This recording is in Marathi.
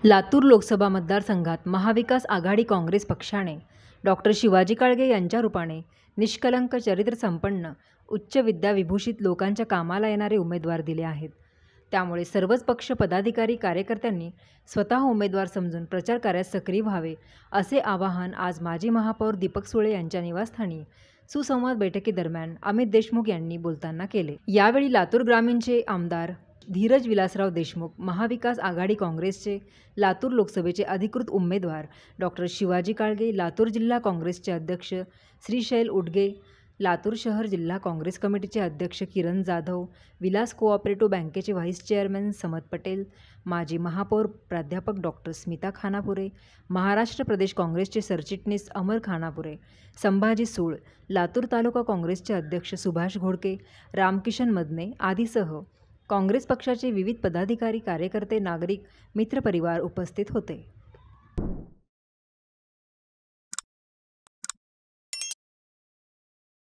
लातूर लोकसभा मतदारसंघात महाविकास आघाडी काँग्रेस पक्षाने डॉक्टर शिवाजी काळगे यांच्या रूपाने निष्कलंक चरित्रसंपन्न उच्च विद्याविभूषित लोकांच्या कामाला येणारे उमेदवार दिले आहेत। त्यामुळे सर्वच पक्ष पदाधिकारी कार्यकर्त्यांनी स्वतः उमेदवार समजून प्रचार कार्यात सक्रिय व्हावे असे आवाहन आज माजी महापौर दीपक सुळे यांच्या निवासस्थानी सुसंवाद बैठकीदरम्यान अमित देशमुख यांनी बोलताना केले। यावेळी लातूर ग्रामीणचे आमदार धीरज विलासराव देशमुख, महाविकास आघाडी काँग्रेसचे लातूर लोकसभेचे अधिकृत उमेदवार डॉक्टर शिवाजी काळगे, लातूर जिल्हा काँग्रेसचे अध्यक्ष श्रीशैल उडगे, लातूर शहर जिल्हा काँग्रेस कमिटीचे अध्यक्ष किरण जाधव, विलास कोऑपरेटिव्ह बँकेचे व्हाईस चेअरमन समद पटेल, माजी महापौर प्राध्यापक डॉक्टर स्मिता खानापुरे, महाराष्ट्र प्रदेश काँग्रेसचे सरचिटणीस अमर खानापुरे, संभाजी सूळ, लातूर तालुका काँग्रेसचे अध्यक्ष सुभाष घोडके, रामकिशन मदने आदीसह काँग्रेस पक्षाचे विविध पदाधिकारी, कार्यकर्ते, नागरिक, मित्रपरिवार उपस्थित होते।